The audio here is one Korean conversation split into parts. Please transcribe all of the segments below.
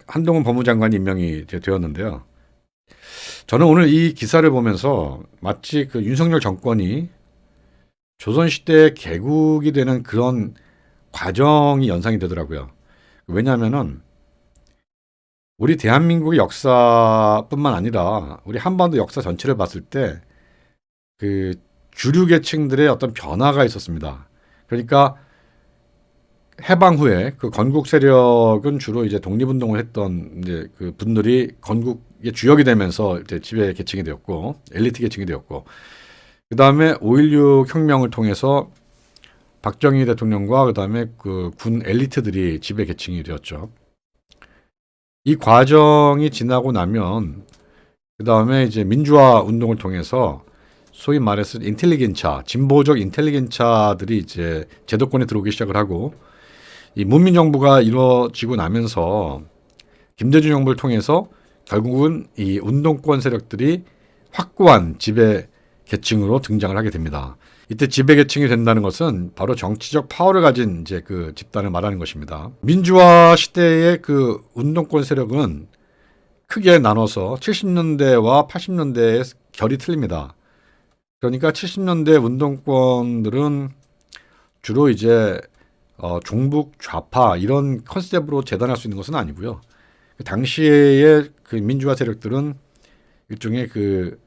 한동훈 법무장관이 임명이 이제 되었는데요. 저는 오늘 이 기사를 보면서 마치 그 윤석열 정권이 조선시대 개국이 되는 그런 과정이 연상이 되더라고요. 왜냐하면은 우리 대한민국의 역사뿐만 아니라 우리 한반도 역사 전체를 봤을 때 그 주류 계층들의 어떤 변화가 있었습니다. 그러니까 해방 후에 그 건국 세력은 주로 이제 독립운동을 했던 이제 그 분들이 건국의 주역이 되면서 이제 지배 계층이 되었고 엘리트 계층이 되었고 그 다음에 5.16 혁명을 통해서 박정희 대통령과 그 다음에 그 군 엘리트들이 지배 계층이 되었죠. 이 과정이 지나고 나면 그 다음에 이제 민주화 운동을 통해서 소위 말해서 인텔리겐차, 진보적 인텔리겐차들이 이제 제도권에 들어오기 시작을 하고 이 문민정부가 이루어지고 나면서 김대중 정부를 통해서 결국은 이 운동권 세력들이 확고한 지배 계층으로 등장을 하게 됩니다. 이때 지배 계층이 된다는 것은 바로 정치적 파워를 가진 이제 그 집단을 말하는 것입니다. 민주화 시대의 그 운동권 세력은 크게 나눠서 70년대와 80년대의 결이 틀립니다. 그러니까 70년대 운동권들은 주로 이제 종북 좌파 이런 컨셉으로 재단할 수 있는 것은 아니고요. 그 당시의 그 민주화 세력들은 일종의 그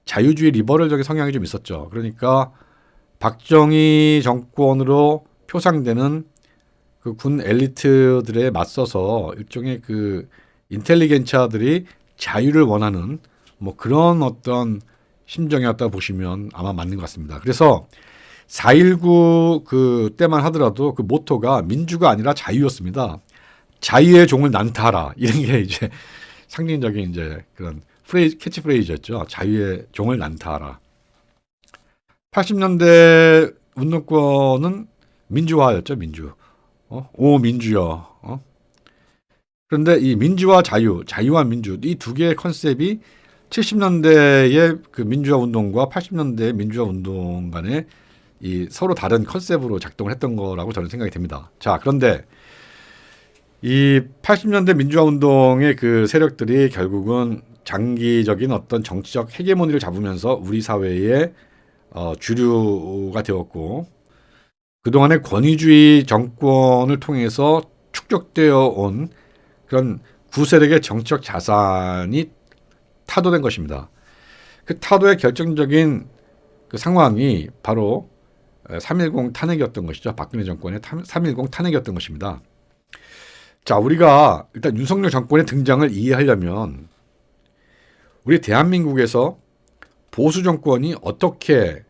자유주의 리버럴적인 성향이 좀 있었죠. 그러니까 박정희 정권으로 표상되는 그 군 엘리트들에 맞서서 일종의 그 인텔리겐차들이 자유를 원하는 뭐 그런 어떤 심정이었다 보시면 아마 맞는 것 같습니다. 그래서 4.19 그 때만 하더라도 그 모토가 민주가 아니라 자유였습니다. 자유의 종을 난타하라. 이런 게 이제 상징적인 이제 그런 캐치프레이즈였죠. 자유의 종을 난타하라. 80년대 운동권은 민주화였죠. 민주. 오 민주여. 그런데 이 민주와 자유, 자유와 민주 이 두 개의 컨셉이 70년대의 그 민주화 운동과 80년대의 민주화 운동 간에 이 서로 다른 컨셉으로 작동을 했던 거라고 저는 생각이 됩니다. 자, 그런데 이 80년대 민주화 운동의 그 세력들이 결국은 장기적인 어떤 정치적 헤게모니를 잡으면서 우리 사회의 주류가 되었고 그동안의 권위주의 정권을 통해서 축적되어 온 그런 구세력의 정치적 자산이 타도된 것입니다. 그 타도의 결정적인 그 상황이 바로 3.10 탄핵이었던 것이죠. 박근혜 정권의 3.10 탄핵이었던 것입니다. 자, 우리가 일단 윤석열 정권의 등장을 이해하려면 우리 대한민국에서 보수 정권이 어떻게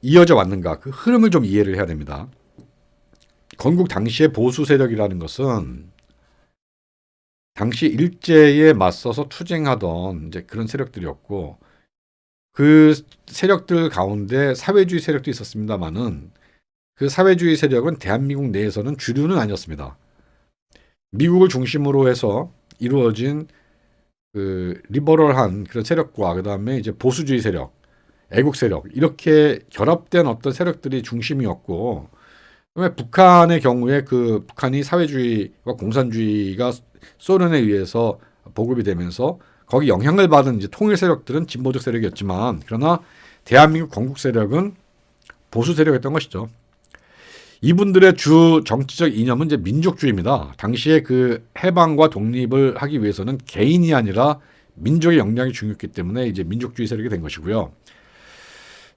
이어져 왔는가 그 흐름을 좀 이해를 해야 됩니다. 건국 당시의 보수 세력이라는 것은 당시 일제에 맞서서 투쟁하던 이제 그런 세력들이었고 그 세력들 가운데 사회주의 세력도 있었습니다만은 그 사회주의 세력은 대한민국 내에서는 주류는 아니었습니다. 미국을 중심으로 해서 이루어진 그 리버럴한 그런 세력과 그 다음에 이제 보수주의 세력, 애국 세력 이렇게 결합된 어떤 세력들이 중심이었고 그다음에 북한의 경우에 그 북한이 사회주의와 공산주의가 소련에 의해서 보급이 되면서 거기 영향을 받은 이제 통일 세력들은 진보적 세력이었지만 그러나 대한민국 건국 세력은 보수 세력이었던 것이죠. 이분들의 주 정치적 이념은 이제 민족주의입니다. 당시에 그 해방과 독립을 하기 위해서는 개인이 아니라 민족의 역량이 중요했기 때문에 이제 민족주의 세력이 된 것이고요.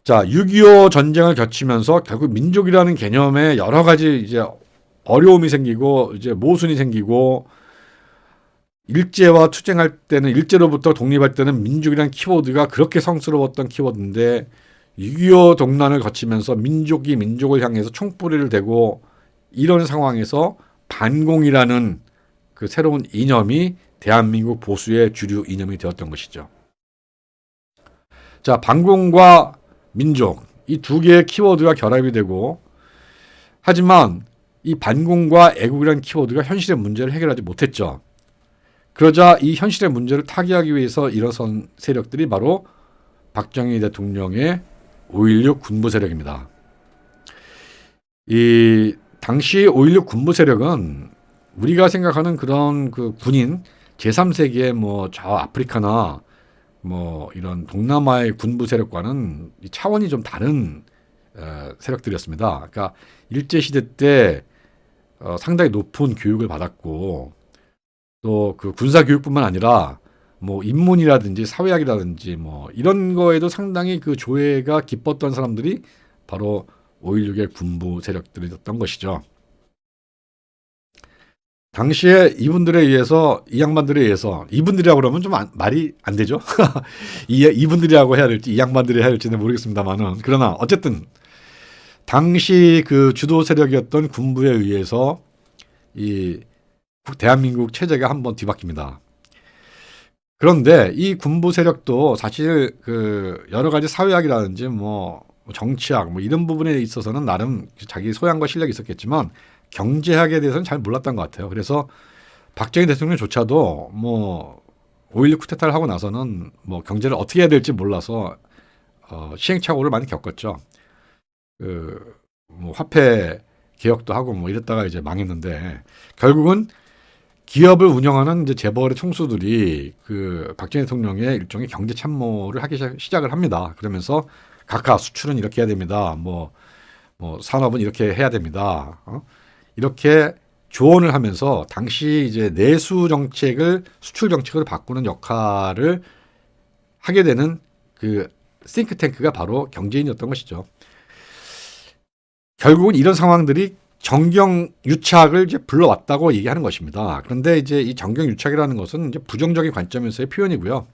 자, 6.25 전쟁을 거치면서 결국 민족이라는 개념에 여러 가지 이제 어려움이 생기고 이제 모순이 생기고 일제와 투쟁할 때는 일제로부터 독립할 때는 민족이라는 키워드가 그렇게 성스러웠던 키워드인데 6.25 동란을 거치면서 민족이 민족을 향해서 총뿌리를 대고 이런 상황에서 반공이라는 그 새로운 이념이 대한민국 보수의 주류 이념이 되었던 것이죠. 자, 반공과 민족 이 두 개의 키워드가 결합이 되고 하지만 이 반공과 애국이라는 키워드가 현실의 문제를 해결하지 못했죠. 그러자 이 현실의 문제를 타개하기 위해서 일어선 세력들이 바로 박정희 대통령의 5.16 군부 세력입니다. 이 당시 5.16 군부 세력은 우리가 생각하는 그런 그 군인 제3세계의 뭐 저 아프리카나 뭐 이런 동남아의 군부 세력과는 차원이 좀 다른 세력들이었습니다. 그러니까 일제 시대 때 상당히 높은 교육을 받았고 또 그 군사 교육뿐만 아니라 뭐 인문이라든지 사회학이라든지 뭐 이런 거에도 상당히 그 조예가 깊었던 사람들이 바로 5.16의 군부 세력들이었던 것이죠. 당시에 이분들에 의해서 이 양반들에 의해서 이분들이라고 그러면 좀 말이 안 되죠. 이분들이라고 해야 될지 이 양반들이 해야 될지는 모르겠습니다만은 그러나 어쨌든 당시 그 주도 세력이었던 군부에 의해서 이 대한민국 체제가 한번 뒤바뀝니다. 그런데 이 군부 세력도 사실 그 여러 가지 사회학이라든지 뭐 정치학 뭐 이런 부분에 있어서는 나름 자기 소양과 실력이 있었겠지만 경제학에 대해서는 잘 몰랐던 것 같아요. 그래서 박정희 대통령조차도 뭐 5.16 쿠데타를 하고 나서는 뭐 경제를 어떻게 해야 될지 몰라서 시행착오를 많이 겪었죠. 뭐 화폐 개혁도 하고 뭐 이랬다가 이제 망했는데 결국은 기업을 운영하는 이제 재벌의 총수들이 그 박정희 대통령의 일종의 경제 참모를 하기 시작을 합니다. 그러면서 각하 수출은 이렇게 해야 됩니다. 뭐 산업은 이렇게 해야 됩니다. 이렇게 조언을 하면서 당시 이제 내수 정책을 수출 정책으로 바꾸는 역할을 하게 되는 그 싱크탱크가 바로 경제인이었던 것이죠. 결국은 이런 상황들이 정경유착을 이제 불러왔다고 얘기하는 것입니다. 그런데 이제 이 정경유착이라는 것은 이제 부정적인 관점에서의 표현이고요.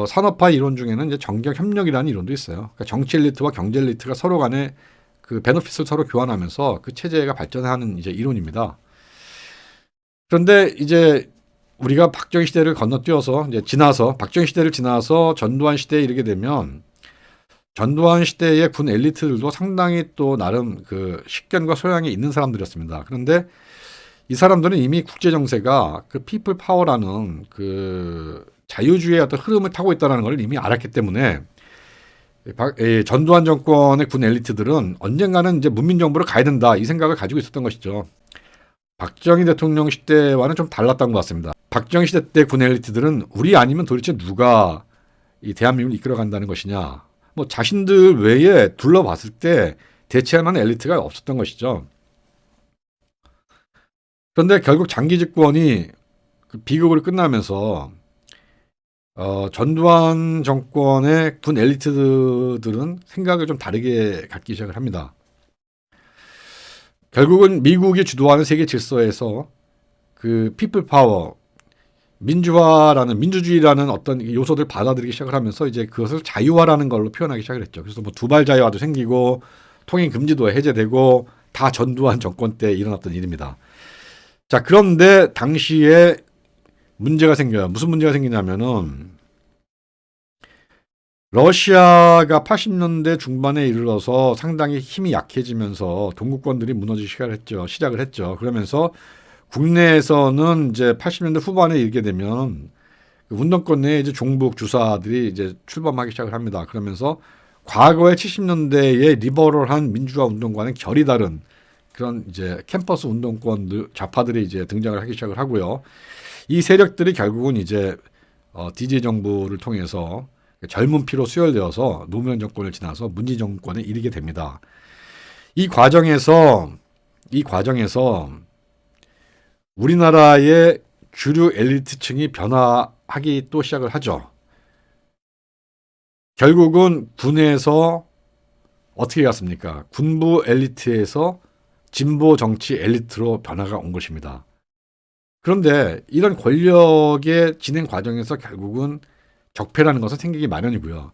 산업화 이론 중에는 이제 정경협력이라는 이론도 있어요. 그러니까 정치 엘리트와 경제 엘리트가 서로 간에 그 베너핏을 서로 교환하면서 그 체제가 발전하는 이제 이론입니다. 그런데 이제 우리가 박정희 시대를 건너뛰어서 이제 박정희 시대를 지나서 전두환 시대에 이르게 되면 전두환 시대의 군 엘리트들도 상당히 또 나름 그 식견과 소양이 있는 사람들이었습니다. 그런데 이 사람들은 이미 국제 정세가 그 피플 파워라는 그 자유주의의 어떤 흐름을 타고 있다는 걸 이미 알았기 때문에 전두환 정권의 군 엘리트들은 언젠가는 이제 문민정부로 가야 된다 이 생각을 가지고 있었던 것이죠. 박정희 대통령 시대와는 좀 달랐던 것 같습니다. 박정희 시대 때 군 엘리트들은 우리 아니면 도대체 누가 이 대한민국을 이끌어간다는 것이냐. 뭐 자신들 외에 둘러봤을 때 대체할 만한 엘리트가 없었던 것이죠. 그런데 결국 장기 집권이 그 비극으로 끝나면서 전두환 정권의 군 엘리트들은 생각을 좀 다르게 갖기 시작을 합니다. 결국은 미국이 주도하는 세계 질서에서 그 피플 파워, 민주화라는 민주주의라는 어떤 요소들 받아들이기 시작을 하면서 이제 그것을 자유화라는 걸로 표현하기 시작을 했죠. 그래서 뭐 두발 자유화도 생기고 통행 금지도 해제되고 다 전두환 정권 때 일어났던 일입니다. 자, 그런데 당시에 문제가 생겨요. 무슨 문제가 생기냐면은 러시아가 80년대 중반에 이르러서 상당히 힘이 약해지면서 동구권들이 무너지기 시작을 했죠. 그러면서 국내에서는 이제 80년대 후반에 이르게 되면 운동권 내에 이제 종북 주사들이 이제 출범하기 시작을 합니다. 그러면서 과거의 70년대의 리버럴한 민주화 운동과는 결이 다른 그런 이제 캠퍼스 운동권 좌파들이 이제 등장을 하기 시작을 하고요. 이 세력들이 결국은 이제 DJ 정부를 통해서 젊은 피로 수혈되어서 노무현 정권을 지나서 문재인 정권에 이르게 됩니다. 이 과정에서 우리나라의 주류 엘리트층이 변화하기 또 시작을 하죠. 결국은 군에서 어떻게 갔습니까? 군부 엘리트에서 진보 정치 엘리트로 변화가 온 것입니다. 그런데 이런 권력의 진행 과정에서 결국은 적폐라는 것은 생기기 마련이고요.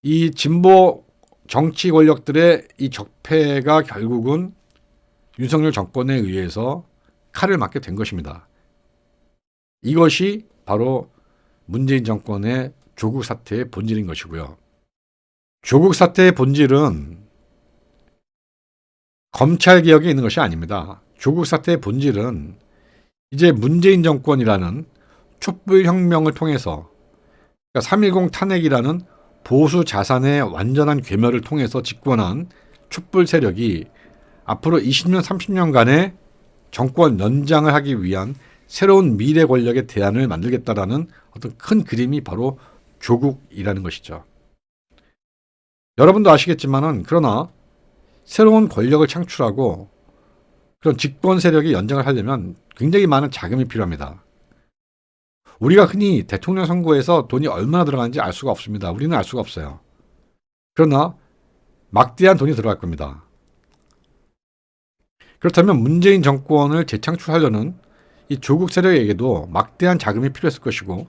이 진보 정치 권력들의 이 적폐가 결국은 윤석열 정권에 의해서 칼을 맞게 된 것입니다. 이것이 바로 문재인 정권의 조국 사태의 본질인 것이고요. 조국 사태의 본질은 검찰 개혁에 있는 것이 아닙니다. 조국 사태의 본질은 이제 문재인 정권이라는 촛불혁명을 통해서 그러니까 3.10 탄핵이라는 보수 자산의 완전한 괴멸을 통해서 집권한 촛불 세력이 앞으로 20년, 30년간의 정권 연장을 하기 위한 새로운 미래 권력의 대안을 만들겠다라는 어떤 큰 그림이 바로 조국이라는 것이죠. 여러분도 아시겠지만은 그러나 새로운 권력을 창출하고 그런 집권 세력의 연장을 하려면 굉장히 많은 자금이 필요합니다. 우리가 흔히 대통령 선거에서 돈이 얼마나 들어가는지 알 수가 없습니다. 우리는 알 수가 없어요. 그러나 막대한 돈이 들어갈 겁니다. 그렇다면 문재인 정권을 재창출하려는 이 조국 세력에게도 막대한 자금이 필요했을 것이고,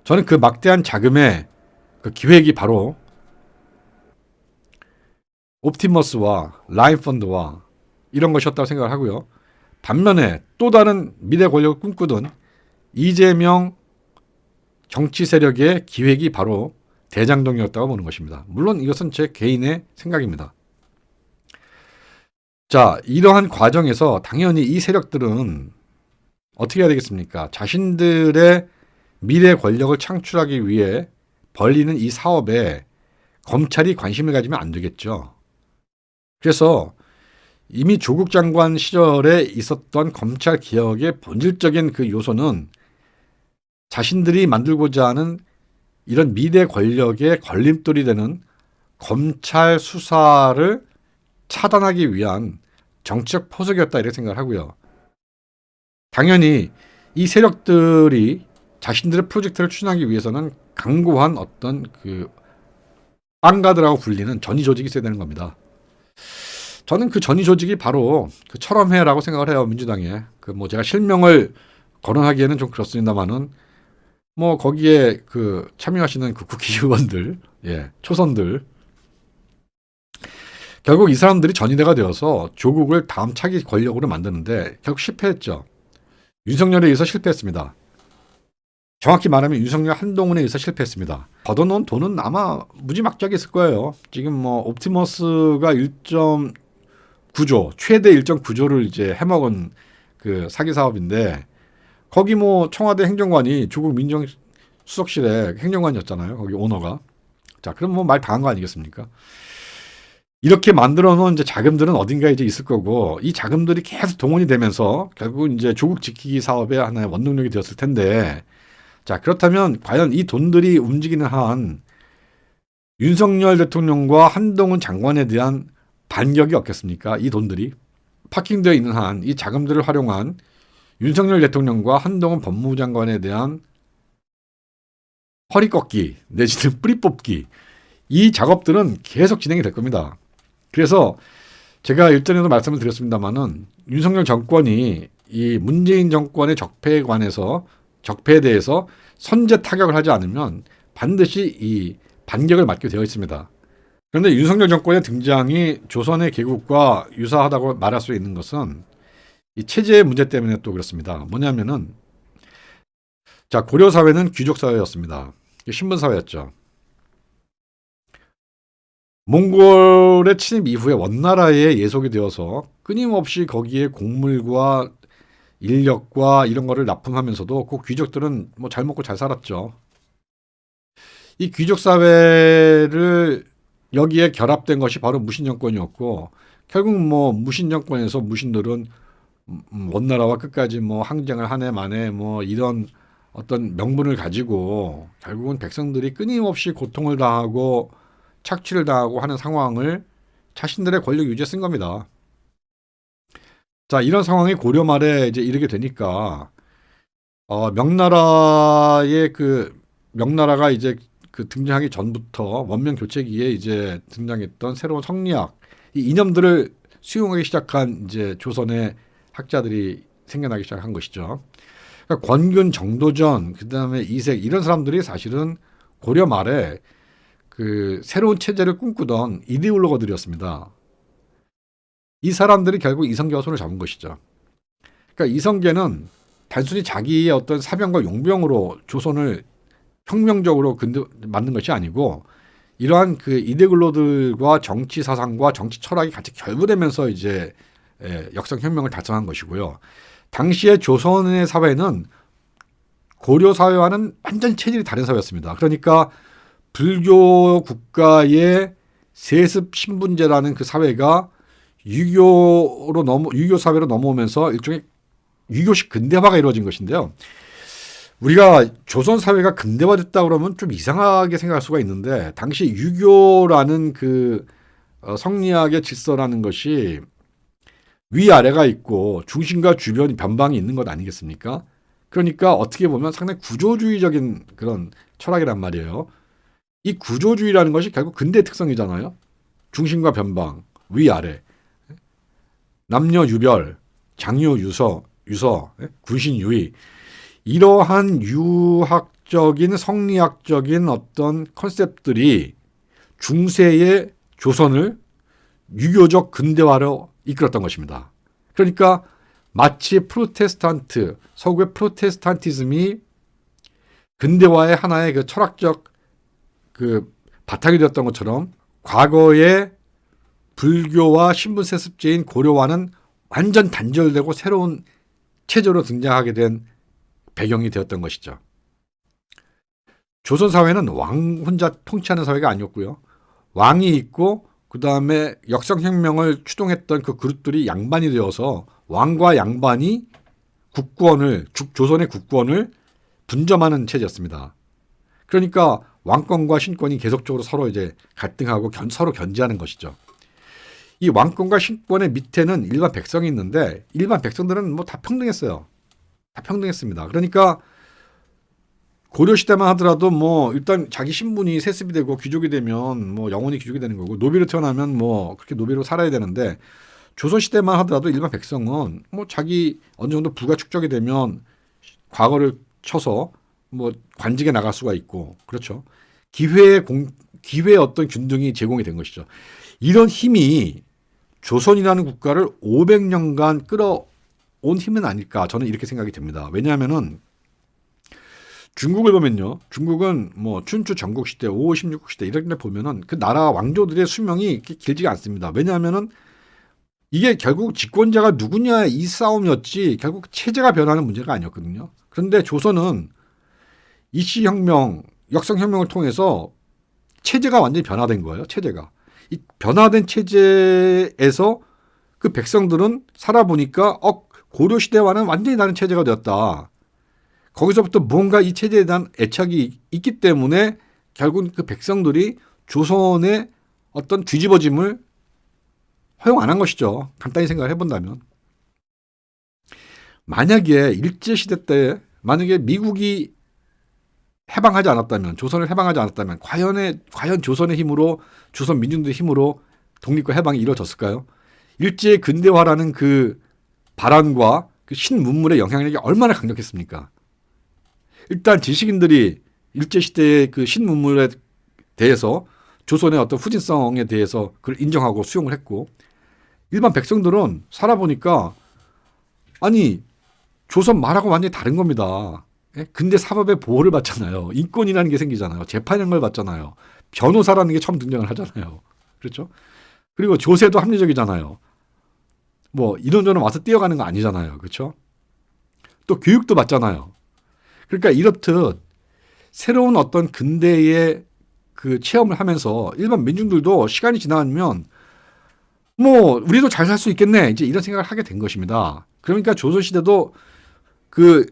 저는 그 막대한 자금의 그 기획이 바로 옵티머스와 라인펀드와 이런 것이었다고 생각을 하고요. 반면에 또 다른 미래 권력을 꿈꾸던 이재명 정치 세력의 기획이 바로 대장동이었다고 보는 것입니다. 물론 이것은 제 개인의 생각입니다. 자, 이러한 과정에서 당연히 이 세력들은 어떻게 해야 되겠습니까? 자신들의 미래 권력을 창출하기 위해 벌리는 이 사업에 검찰이 관심을 가지면 안 되겠죠. 그래서 이미 조국 장관 시절에 있었던 검찰 개혁의 본질적인 그 요소는 자신들이 만들고자 하는 이런 미래 권력의 걸림돌이 되는 검찰 수사를 차단하기 위한 정치적 포석이었다 이렇게 생각을 하고요. 당연히 이 세력들이 자신들의 프로젝트를 추진하기 위해서는 강고한 어떤 그 빵가드라고 불리는 전위 조직이 있어야 되는 겁니다. 저는 그 전위 조직이 바로 그 철험회라고 생각을 해요. 민주당에. 그 뭐 제가 실명을 거론하기에는 좀 그렇습니다만은 뭐 거기에 그 참여하시는 그 국회의원들, 예, 초선들, 결국 이 사람들이 전위대가 되어서 조국을 다음 차기 권력으로 만드는데 결국 실패했죠. 윤석열에 의해서 실패했습니다. 정확히 말하면 윤석열 한동훈에 의해서 실패했습니다. 걷어놓은 돈은 아마 무지막지하게 있을 거예요. 지금 뭐 옵티머스가 1.9조, 최대 1.9조를 이제 해먹은 그 사기 사업인데, 거기 뭐 청와대 행정관이 조국 민정수석실의 행정관이었잖아요. 거기 오너가. 자, 그럼 뭐 말 다 한 거 아니겠습니까? 이렇게 만들어 놓은 이제 자금들은 어딘가에 이제 있을 거고, 이 자금들이 계속 동원이 되면서 결국은 이제 조국 지키기 사업의 하나의 원동력이 되었을 텐데, 자, 그렇다면 과연 이 돈들이 움직이는 한 윤석열 대통령과 한동훈 장관에 대한 반격이 없겠습니까? 이 돈들이 파킹되어 있는 한 이 자금들을 활용한 윤석열 대통령과 한동훈 법무부 장관에 대한 허리 꺾기 내지는 뿌리 뽑기, 이 작업들은 계속 진행이 될 겁니다. 그래서 제가 일전에도 말씀을 드렸습니다마는 윤석열 정권이 이 문재인 정권의 적폐에 대해서 선제 타격을 하지 않으면 반드시 이 반격을 맞게 되어 있습니다. 그런데 윤석열 정권의 등장이 조선의 개국과 유사하다고 말할 수 있는 것은 이 체제의 문제 때문에 또 그렇습니다. 뭐냐면은, 자, 고려 사회는 귀족 사회였습니다. 신분 사회였죠. 몽골의 침입 이후에 원나라에 예속이 되어서 끊임없이 거기에 곡물과 인력과 이런 거를 납품하면서도 그 귀족들은 뭐 잘 먹고 잘 살았죠. 이 귀족 사회를 여기에 결합된 것이 바로 무신 정권이었고, 결국 뭐 무신 정권에서 무신들은 원나라와 끝까지 뭐 항쟁을 한 해 만에 뭐 이런 어떤 명분을 가지고 결국은 백성들이 끊임없이 고통을 당하고 착취를 당하고 하는 상황을 자신들의 권력 유지에 쓴 겁니다. 자, 이런 상황이 고려 말에 이제 이르게 되니까 명나라가 이제 그 등장하기 전부터 원명 교체기에 이제 등장했던 새로운 성리학, 이 이념들을 수용하기 시작한 이제 조선의 학자들이 생겨나기 시작한 것이죠. 그러니까 권균, 정도전, 그다음에 이색, 이런 사람들이 사실은 고려 말에 그 새로운 체제를 꿈꾸던 이데올로거들이었습니다. 이 사람들이 결국 이성계와 손을 잡은 것이죠. 그러니까 이성계는 단순히 자기의 어떤 사병과 용병으로 조선을 혁명적으로 만든 것이 아니고, 이러한 그 이데올로들과 정치 사상과 정치 철학이 같이 결부되면서 이제 역성혁명을 달성한 것이고요. 당시의 조선의 사회는 고려 사회와는 완전히 체질이 다른 사회였습니다. 그러니까 불교 국가의 세습 신분제라는 그 사회가 유교 사회로 넘어오면서 일종의 유교식 근대화가 이루어진 것인데요. 우리가 조선 사회가 근대화됐다 그러면 좀 이상하게 생각할 수가 있는데 당시 유교라는 그 성리학의 질서라는 것이 위아래가 있고 중심과 주변 변방이 있는 것 아니겠습니까? 그러니까 어떻게 보면 상당히 구조주의적인 그런 철학이란 말이에요. 이 구조주의라는 것이 결국 근대의 특성이잖아요. 중심과 변방, 위아래, 남녀 유별, 장유 유서, 군신 유의 이러한 유학적인 성리학적인 어떤 컨셉들이 중세의 조선을 유교적 근대화로 이끌었던 것입니다. 그러니까 마치 프로테스탄트, 서구의 프로테스탄티즘이 근대화의 하나의 그 철학적 그 바탕이 되었던 것처럼 과거의 불교와 신분 세습제인 고려와는 완전 단절되고 새로운 체제로 등장하게 된 배경이 되었던 것이죠. 조선 사회는 왕 혼자 통치하는 사회가 아니었고요. 왕이 있고 그 다음에 역성혁명을 추동했던 그 그룹들이 양반이 되어서 왕과 양반이 조선의 국권을 분점하는 체제였습니다. 그러니까 왕권과 신권이 계속적으로 서로 이제 갈등하고 서로 견제하는 것이죠. 이 왕권과 신권의 밑에는 일반 백성이 있는데 일반 백성들은 뭐 다 평등했어요. 다 평등했습니다. 그러니까 고려 시대만 하더라도 뭐 일단 자기 신분이 세습이 되고 귀족이 되면 뭐 영원히 귀족이 되는 거고 노비로 태어나면 뭐 그렇게 노비로 살아야 되는데 조선 시대만 하더라도 일반 백성은 뭐 자기 어느 정도 부가 축적이 되면 과거를 쳐서 뭐 관직에 나갈 수가 있고 그렇죠. 기회의 어떤 균등이 제공이 된 것이죠. 이런 힘이 조선이라는 국가를 500년간 끌어온 힘은 아닐까 저는 이렇게 생각이 됩니다. 왜냐하면은 중국을 보면요. 중국은 뭐 춘추 전국 시대, 5, 16국 시대 이런 데 보면은 그 나라 왕조들의 수명이 이렇게 길지가 않습니다. 왜냐하면은 이게 결국 집권자가 누구냐 이 싸움이었지 결국 체제가 변하는 문제가 아니었거든요. 그런데 조선은 이시혁명, 역성혁명을 통해서 체제가 완전히 변화된 거예요. 체제가. 이 변화된 체제에서 그 백성들은 살아보니까 고려시대와는 완전히 다른 체제가 되었다. 거기서부터 뭔가 이 체제에 대한 애착이 있기 때문에 결국 그 백성들이 조선의 어떤 뒤집어짐을 허용 안 한 것이죠. 간단히 생각을 해본다면. 만약에 일제시대 때 만약에 미국이 해방하지 않았다면 조선을 해방하지 않았다면 과연 조선의 힘으로 조선 민중들의 힘으로 독립과 해방이 이루어졌을까요? 일제의 근대화라는 그 발언과 그 신문물의 영향력이 얼마나 강력했습니까? 일단 지식인들이 일제시대의 그 신문물에 대해서 조선의 어떤 후진성에 대해서 그걸 인정하고 수용을 했고 일반 백성들은 살아보니까 아니 조선 말하고 완전히 다른 겁니다. 근데 사법의 보호를 받잖아요. 인권이라는 게 생기잖아요. 재판이라는 걸 받잖아요. 변호사라는 게 처음 등장을 하잖아요. 그렇죠? 그리고 조세도 합리적이잖아요. 뭐 이런저런 와서 뛰어가는 거 아니잖아요. 그렇죠? 또 교육도 받잖아요. 그러니까 이렇듯 새로운 어떤 근대의 그 체험을 하면서 일반 민중들도 시간이 지나면 뭐 우리도 잘 살 수 있겠네 이제 이런 생각을 하게 된 것입니다. 그러니까 조선시대도 그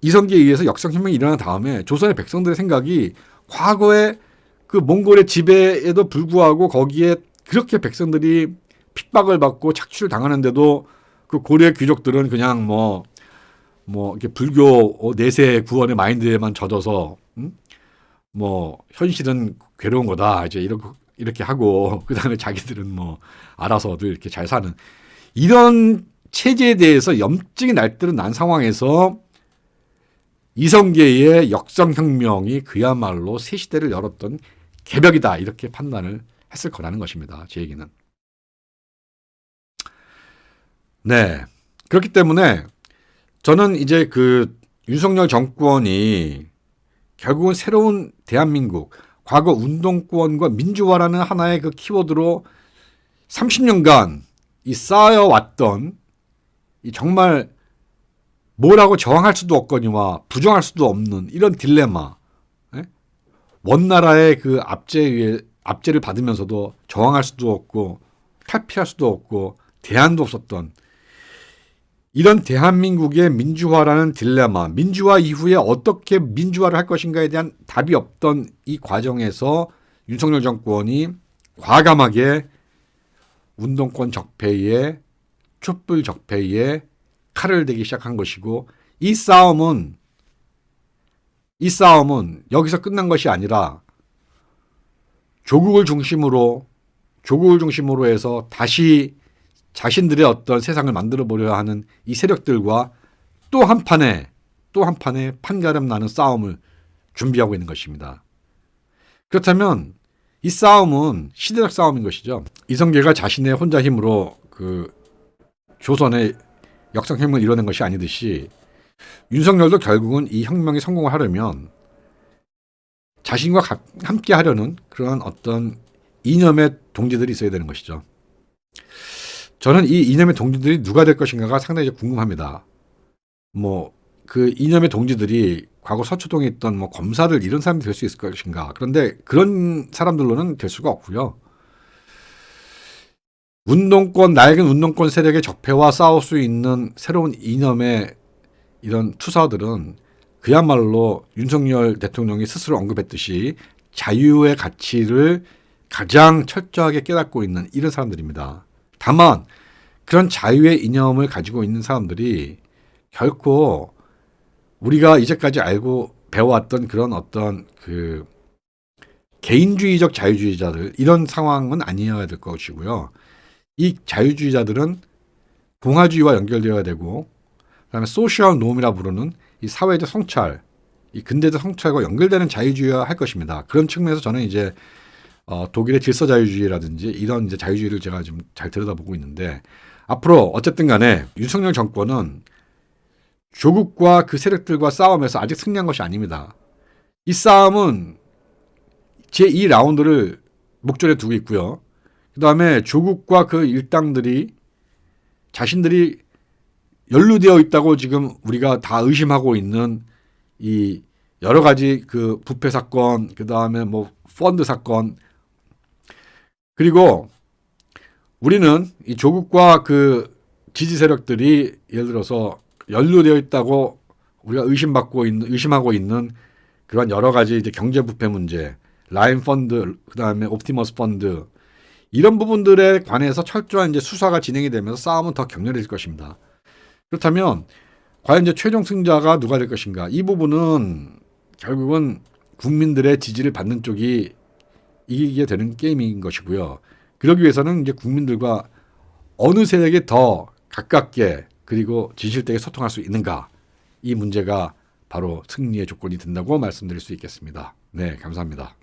이성계에 의해서 역성혁명이 일어난 다음에 조선의 백성들의 생각이 과거의 그 몽골의 지배에도 불구하고 거기에 그렇게 백성들이 핍박을 받고 착취를 당하는데도 그 고려 귀족들은 그냥 뭐 이렇게 불교 내세 구원의 마인드에만 젖어서 뭐 현실은 괴로운 거다 이제 이렇게 하고 그 다음에 자기들은 뭐 알아서도 이렇게 잘 사는 이런 체제에 대해서 염증이 날들은 난 상황에서 이성계의 역성혁명이 그야말로 새 시대를 열었던 개벽이다 이렇게 판단을 했을 거라는 것입니다. 제 얘기는. 네. 그렇기 때문에 저는 이제 그 윤석열 정권이 결국은 새로운 대한민국, 과거 운동권과 민주화라는 하나의 그 키워드로 30년간 이 쌓여왔던 이 정말 뭐라고 저항할 수도 없거니와 부정할 수도 없는 이런 딜레마, 원나라의 그 압제를 받으면서도 저항할 수도 없고 탈피할 수도 없고 대안도 없었던 이런 대한민국의 민주화라는 딜레마, 민주화 이후에 어떻게 민주화를 할 것인가에 대한 답이 없던 이 과정에서 윤석열 정권이 과감하게 운동권 적폐에 촛불 적폐에 칼을 대기 시작한 것이고 이 싸움은 여기서 끝난 것이 아니라 조국을 중심으로 해서 다시 자신들의 어떤 세상을 만들어 보려 하는 이 세력들과 또 한 판의 판가름 나는 싸움을 준비하고 있는 것입니다. 그렇다면 이 싸움은 시대적 싸움인 것이죠. 이성계가 자신의 혼자 힘으로 그 조선의 역성혁명을 이뤄낸 것이 아니듯이 윤석열도 결국은 이 혁명에 성공을 하려면 자신과 함께 하려는 그런 어떤 이념의 동지들이 있어야 되는 것이죠. 저는 이 이념의 동지들이 누가 될 것인가가 상당히 궁금합니다. 그 이념의 동지들이 과거 서초동에 있던 검사들 이런 사람이 될 수 있을 것인가. 그런데 그런 사람들로는 될 수가 없고요. 낡은 운동권 세력의 적폐와 싸울 수 있는 새로운 이념의 이런 투사들은 그야말로 윤석열 대통령이 스스로 언급했듯이 자유의 가치를 가장 철저하게 깨닫고 있는 이런 사람들입니다. 다만 그런 자유의 이념을 가지고 있는 사람들이 결코 우리가 이제까지 알고 배워왔던 그런 어떤 그 개인주의적 자유주의자들 이런 상황은 아니어야 될 것이고요. 이 자유주의자들은 공화주의와 연결되어야 되고 그다음에 소셜 놈이라 부르는 이 사회적 성찰, 이 근대적 성찰과 연결되는 자유주의화 할 것입니다. 그런 측면에서 저는 이제 독일의 질서자유주의라든지 이런 이제 자유주의를 제가 좀 잘 들여다보고 있는데 앞으로 어쨌든 간에 윤석열 정권은 조국과 그 세력들과 싸움에서 아직 승리한 것이 아닙니다. 이 싸움은 제2라운드를 목전에 두고 있고요. 그 다음에 조국과 그 일당들이 자신들이 연루되어 있다고 지금 우리가 다 의심하고 있는 이 여러 가지 그 부패 사건, 그 다음에 펀드 사건, 그리고 우리는 이 조국과 그 지지 세력들이 예를 들어서 연루되어 있다고 우리가 의심하고 있는 그런 여러 가지 이제 경제 부패 문제, 라인 펀드, 그 다음에 옵티머스 펀드 이런 부분들에 관해서 철저한 이제 수사가 진행이 되면서 싸움은 더 격렬해질 것입니다. 그렇다면 과연 이제 최종 승자가 누가 될 것인가? 이 부분은 결국은 국민들의 지지를 받는 쪽이 이기게 되는 게임인 것이고요. 그러기 위해서는 이제 국민들과 어느 세력이 더 가깝게 그리고 진실되게 소통할 수 있는가? 이 문제가 바로 승리의 조건이 된다고 말씀드릴 수 있겠습니다. 네, 감사합니다.